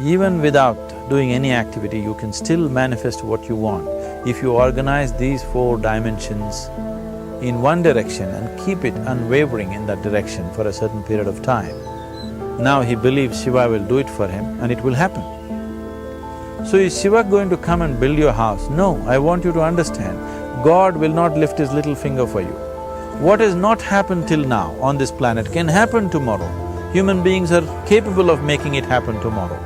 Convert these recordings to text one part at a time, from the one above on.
Even without doing any activity, you can still manifest what you want if you organize these 4 dimensions in one direction and keep it unwavering in that direction for a certain period of time. Now he believes Shiva will do it for him and it will happen. So is Shiva going to come and build your house? No, I want you to understand, God will not lift his little finger for you. What has not happened till now on this planet can happen tomorrow. Human beings are capable of making it happen tomorrow.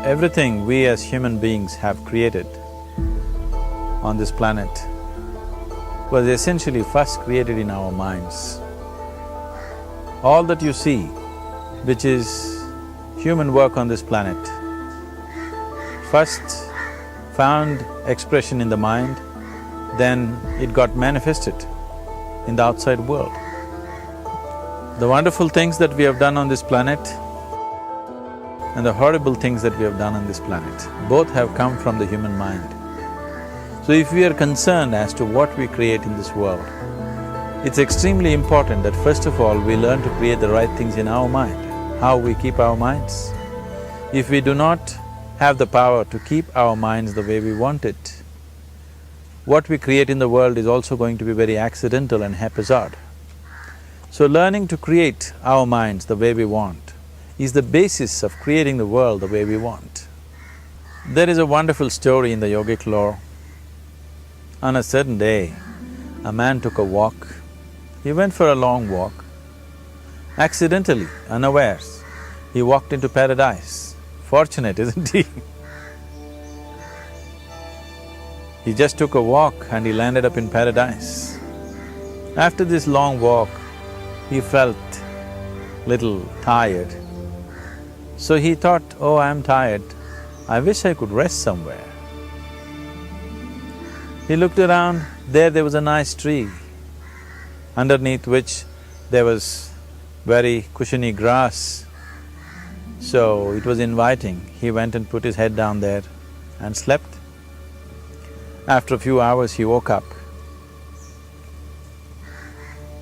Everything we as human beings have created on this planet was essentially first created in our minds. All that you see, which is human work on this planet, first found expression in the mind, then it got manifested in the outside world. The wonderful things that we have done on this planet and the horrible things that we have done on this planet, both have come from the human mind. So if we are concerned as to what we create in this world, it's extremely important that first of all we learn to create the right things in our mind. How we keep our minds? If we do not have the power to keep our minds the way we want it, what we create in the world is also going to be very accidental and haphazard. So learning to create our minds the way we want is the basis of creating the world the way we want. There is a wonderful story in the yogic lore. On a certain day, a man took a walk. He went for a long walk. Accidentally, unawares, he walked into paradise. Fortunate, isn't he? He just took a walk and he landed up in paradise. After this long walk, he felt little tired. So he thought, oh, I'm tired, I wish I could rest somewhere. He looked around, there was a nice tree, underneath which there was very cushiony grass. So it was inviting. He went and put his head down there and slept. After a few hours he woke up,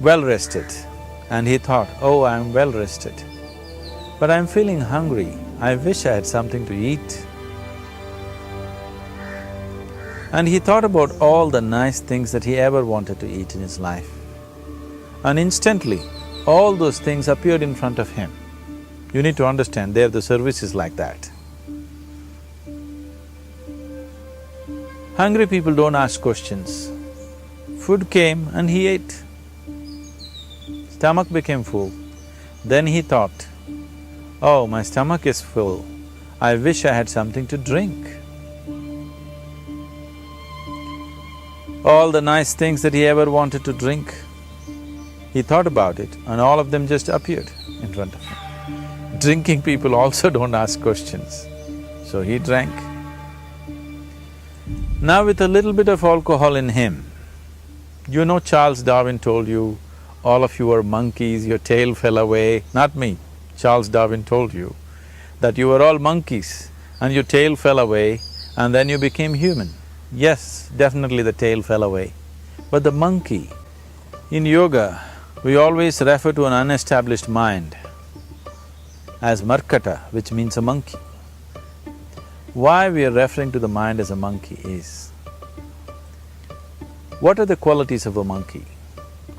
well rested, and he thought, oh, I'm well rested, but I'm feeling hungry, I wish I had something to eat. And he thought about all the nice things that he ever wanted to eat in his life. And instantly, all those things appeared in front of him. You need to understand, there the service is like that. Hungry people don't ask questions. Food came and he ate. Stomach became full. Then he thought, oh, my stomach is full, I wish I had something to drink. All the nice things that he ever wanted to drink, he thought about it and all of them just appeared in front of him. Drinking people also don't ask questions, so he drank. Now with a little bit of alcohol in him, you know Charles Darwin told you, all of you are monkeys, your tail fell away. Not me, Charles Darwin told you that you were all monkeys and your tail fell away and then you became human. Yes, definitely the tail fell away. But the monkey, in yoga, we always refer to an unestablished mind as markata, which means a monkey. Why we are referring to the mind as a monkey is, what are the qualities of a monkey?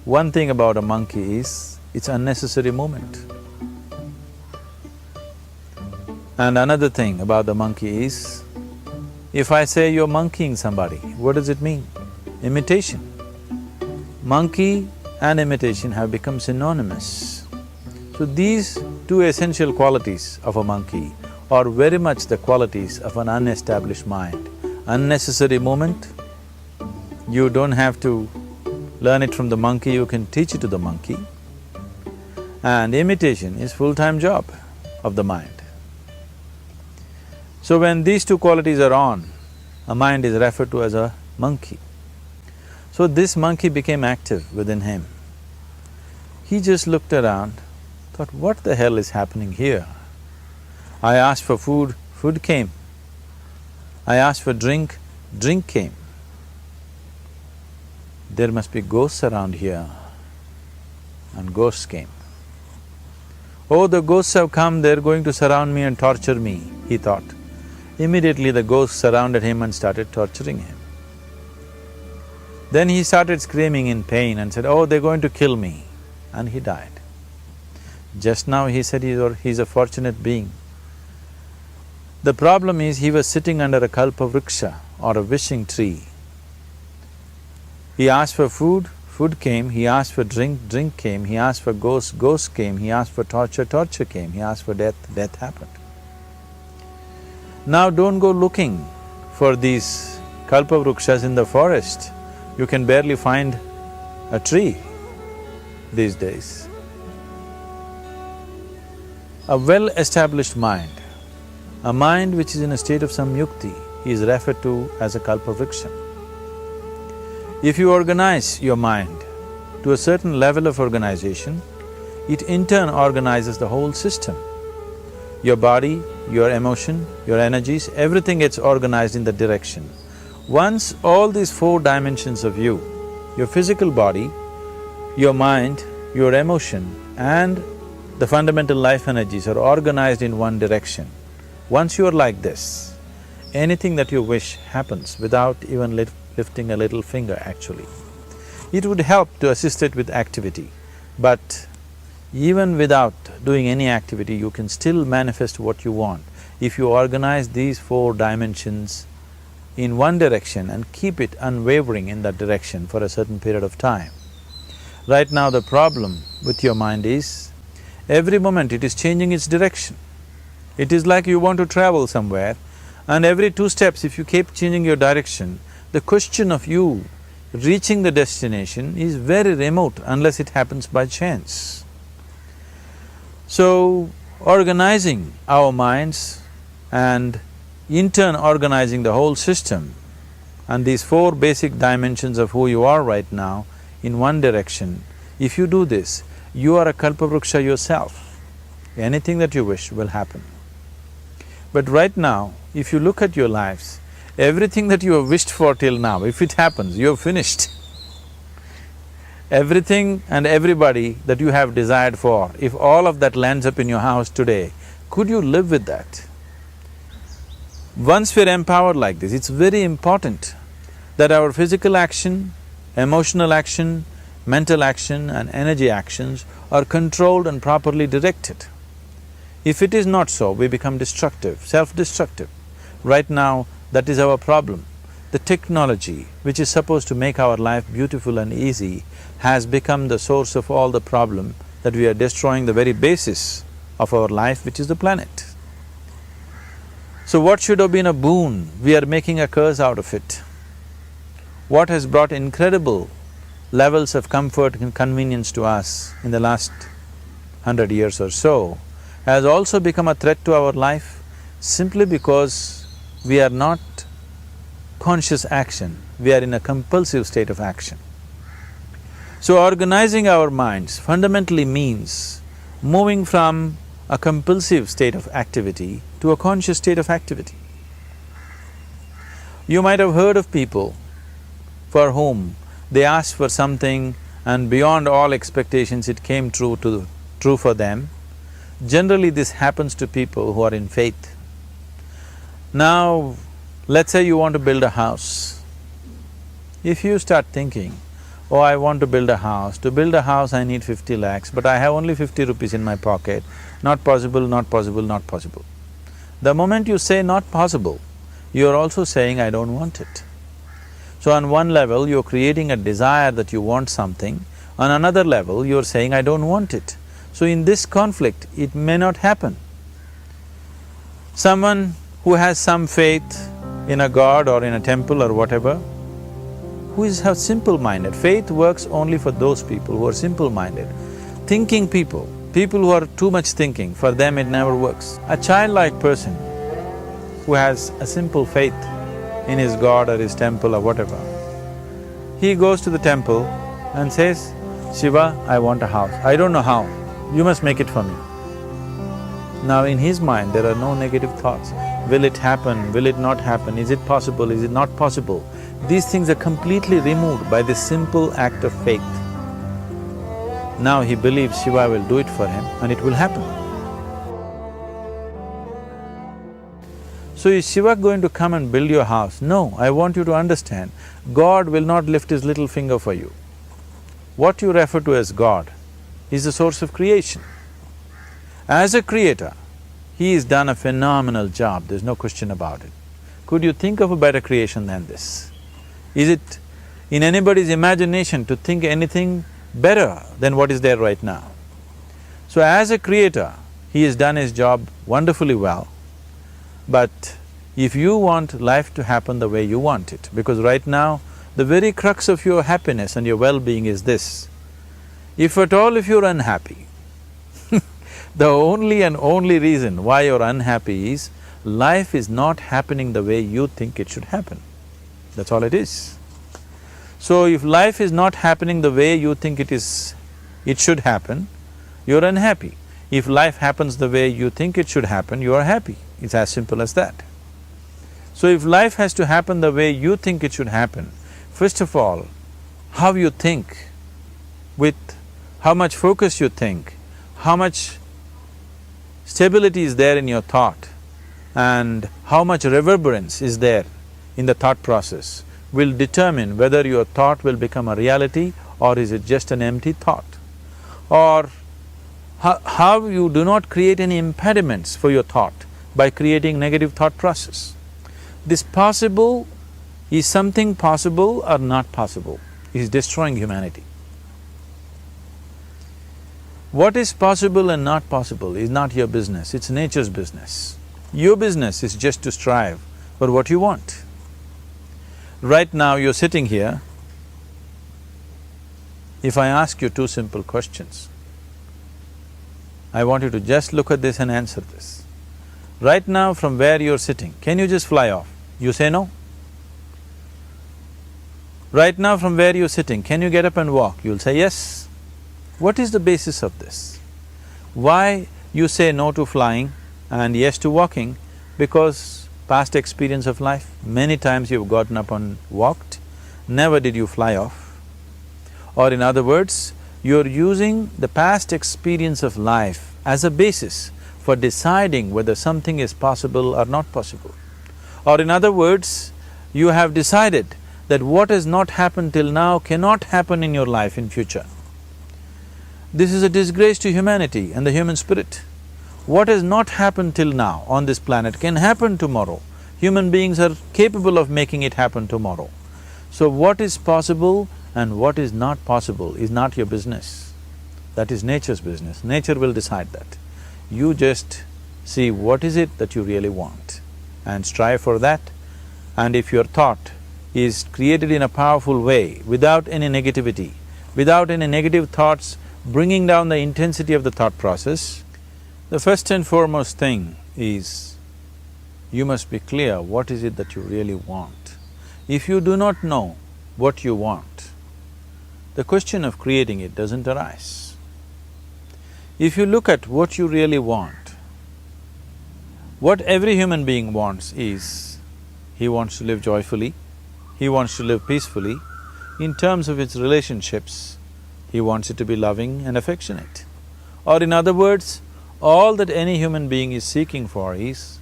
One thing about a monkey is, it's unnecessary movement. And another thing about the monkey is, if I say you're monkeying somebody, what does it mean? Imitation. Monkey and imitation have become synonymous. So these two essential qualities of a monkey are very much the qualities of an unestablished mind. Unnecessary movement, you don't have to learn it from the monkey, you can teach it to the monkey. And imitation is full-time job of the mind. So when these two qualities are on, a mind is referred to as a monkey. So this monkey became active within him. He just looked around, thought, what the hell is happening here? I asked for food, food came. I asked for drink, drink came. There must be ghosts around here. and ghosts came. Oh, the ghosts have come, they're going to surround me and torture me, he thought. Immediately the ghosts surrounded him and started torturing him. Then he started screaming in pain and said, oh, they're going to kill me, and he died. Just now he said he's a fortunate being. The problem is he was sitting under a kalpavriksha or a wishing tree. He asked for food, food came, he asked for drink, drink came, he asked for ghosts, ghosts came, he asked for torture, torture came, he asked for death, death happened. Now don't go looking for these kalpavrukshas in the forest. You can barely find a tree these days. A well-established mind, a mind which is in a state of samyukti, is referred to as a kalpavriksha. If you organize your mind to a certain level of organization, it in turn organizes the whole system. Your body, your emotion, your energies, everything gets organized in that direction. Once all these four dimensions of you, your physical body, your mind, your emotion and the fundamental life energies are organized in one direction, once you are like this, anything that you wish happens without even lifting a little finger actually. It would help to assist it with activity, but even without doing any activity, you can still manifest what you want if you organize these four dimensions in one direction and keep it unwavering in that direction for a certain period of time. Right now the problem with your mind is, every moment it is changing its direction. It is like you want to travel somewhere and every 2 steps if you keep changing your direction, the question of you reaching the destination is very remote unless it happens by chance. So, organizing our minds and in turn organizing the whole system and these 4 basic dimensions of who you are right now in one direction, if you do this, you are a kalpavruksha yourself. Anything that you wish will happen. But right now, if you look at your lives, everything that you have wished for till now, if it happens, you have finished. Everything and everybody that you have desired for, if all of that lands up in your house today, could you live with that? Once we're empowered like this, it's very important that our physical action, emotional action, mental action and energy actions are controlled and properly directed. If it is not so, we become destructive, self-destructive. Right now, that is our problem. The technology, which is supposed to make our life beautiful and easy, has become the source of all the problem that we are destroying the very basis of our life, which is the planet. So what should have been a boon, we are making a curse out of it. What has brought incredible levels of comfort and convenience to us in the last 100 years or so has also become a threat to our life simply because we are not conscious action, we are in a compulsive state of action. So organizing our minds fundamentally means moving from a compulsive state of activity to a conscious state of activity. You might have heard of people for whom they asked for something and beyond all expectations it came true for them. Generally this happens to people who are in faith. Now, let's say you want to build a house. If you start thinking, oh, I want to build a house, to build a house I need 50 lakhs, but I have only 50 rupees in my pocket, not possible, not possible, not possible. The moment you say not possible, you are also saying I don't want it. So on one level, you're creating a desire that you want something, on another level, you're saying I don't want it. So in this conflict, it may not happen. Someone who has some faith in a god or in a temple or whatever, who is simple-minded, faith works only for those people who are simple-minded. Thinking people, people who are too much thinking, for them it never works. A childlike person who has a simple faith in his god or his temple or whatever, he goes to the temple and says, Shiva, I want a house. I don't know how, you must make it for me. Now in his mind there are no negative thoughts. Will it happen? Will it not happen? Is it possible? Is it not possible? These things are completely removed by this simple act of faith. Now he believes Shiva will do it for him and it will happen. So is Shiva going to come and build your house? No, I want you to understand, God will not lift his little finger for you. What you refer to as God is the source of creation. As a creator, he has done a phenomenal job, there's no question about it. Could you think of a better creation than this? Is it in anybody's imagination to think anything better than what is there right now? So as a creator, he has done his job wonderfully well. But if you want life to happen the way you want it, because right now, the very crux of your happiness and your well-being is this. If at all if you're unhappy, the only and only reason why you're unhappy is life is not happening the way you think it should happen. That's all it is. So if life is not happening the way you think it should happen, you're unhappy. If life happens the way you think it should happen, you are happy. It's as simple as that. So if life has to happen the way you think it should happen, first of all, how you think, with how much focus you think, how much stability is there in your thought, and how much reverberance is there in the thought process will determine whether your thought will become a reality or is it just an empty thought. Or how you do not create any impediments for your thought by creating negative thought process. This possible is something possible or not possible, is destroying humanity. What is possible and not possible is not your business, it's nature's business. Your business is just to strive for what you want. Right now you're sitting here, if I ask you two simple questions, I want you to just look at this and answer this. Right now from where you're sitting, can you just fly off? You say no. Right now from where you're sitting, can you get up and walk? You'll say yes. What is the basis of this? Why you say no to flying and yes to walking? Because past experience of life, many times you've gotten up and walked, never did you fly off. Or in other words, you're using the past experience of life as a basis for deciding whether something is possible or not possible. Or in other words, you have decided that what has not happened till now cannot happen in your life in future. This is a disgrace to humanity and the human spirit. What has not happened till now on this planet can happen tomorrow. Human beings are capable of making it happen tomorrow. So what is possible and what is not possible is not your business. That is nature's business. Nature will decide that. You just see what is it that you really want and strive for that. And if your thought is created in a powerful way, without any negativity, without any negative thoughts bringing down the intensity of the thought process, the first and foremost thing is you must be clear what is it that you really want. If you do not know what you want, the question of creating it doesn't arise. If you look at what you really want, what every human being wants is, he wants to live joyfully, he wants to live peacefully. In terms of its relationships, he wants it to be loving and affectionate. Or in other words, all that any human being is seeking for is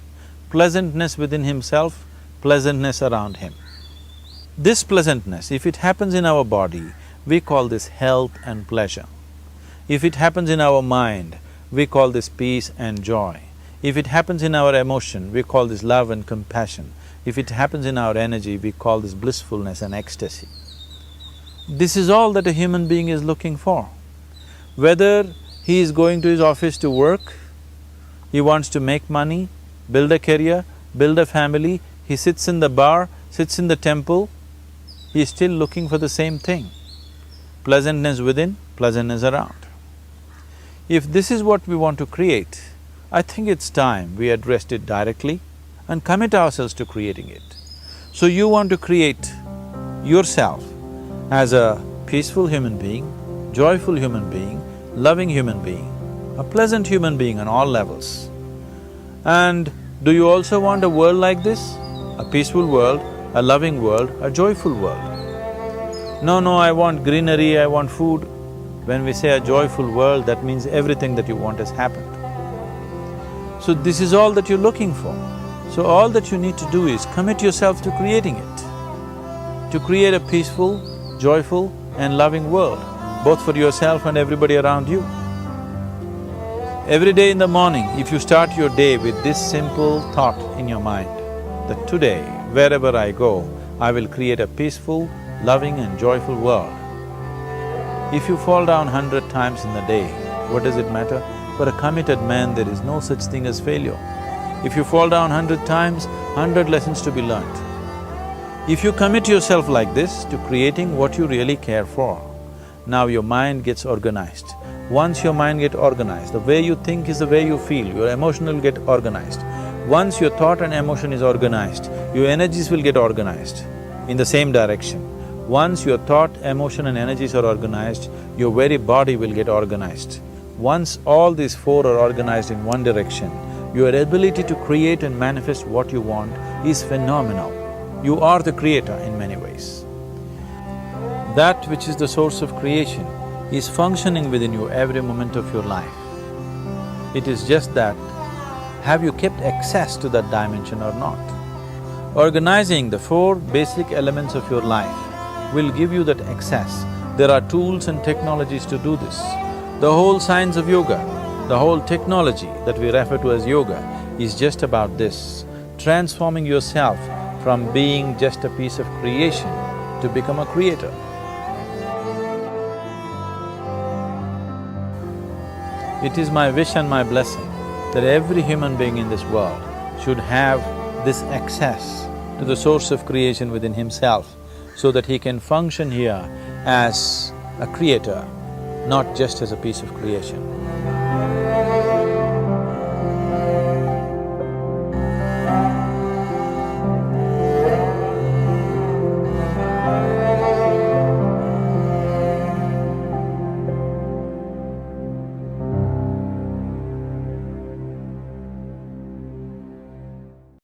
pleasantness within himself, pleasantness around him. This pleasantness, if it happens in our body, we call this health and pleasure. If it happens in our mind, we call this peace and joy. If it happens in our emotion, we call this love and compassion. If it happens in our energy, we call this blissfulness and ecstasy. This is all that a human being is looking for. Whether he is going to his office to work, he wants to make money, build a career, build a family, he sits in the bar, sits in the temple, he is still looking for the same thing. Pleasantness within, pleasantness around. If this is what we want to create, I think it's time we addressed it directly and commit ourselves to creating it. So you want to create yourself as a peaceful human being, joyful human being, loving human being, a pleasant human being on all levels. And do you also want a world like this? A peaceful world, a loving world, a joyful world? No, I want greenery, I want food. When we say a joyful world, that means everything that you want has happened. So this is all that you're looking for. So all that you need to do is commit yourself to creating it, to create a peaceful, joyful and loving world, both for yourself and everybody around you. Every day in the morning, if you start your day with this simple thought in your mind, that today, wherever I go, I will create a peaceful, loving and joyful world. If you fall down 100 times in the day, what does it matter? For a committed man, there is no such thing as failure. If you fall down 100 times, 100 lessons to be learnt. If you commit yourself like this to creating what you really care for, now your mind gets organized. Once your mind gets organized, the way you think is the way you feel, your emotion will get organized. Once your thought and emotion is organized, your energies will get organized in the same direction. Once your thought, emotion and energies are organized, your very body will get organized. Once all these four are organized in one direction, your ability to create and manifest what you want is phenomenal. You are the creator in many ways. That which is the source of creation is functioning within you every moment of your life. It is just that, have you kept access to that dimension or not? Organizing the four basic elements of your life will give you that access. There are tools and technologies to do this. The whole science of yoga, the whole technology that we refer to as yoga is just about this, transforming yourself from being just a piece of creation to become a creator. It is my wish and my blessing that every human being in this world should have this access to the source of creation within himself so that he can function here as a creator, not just as a piece of creation.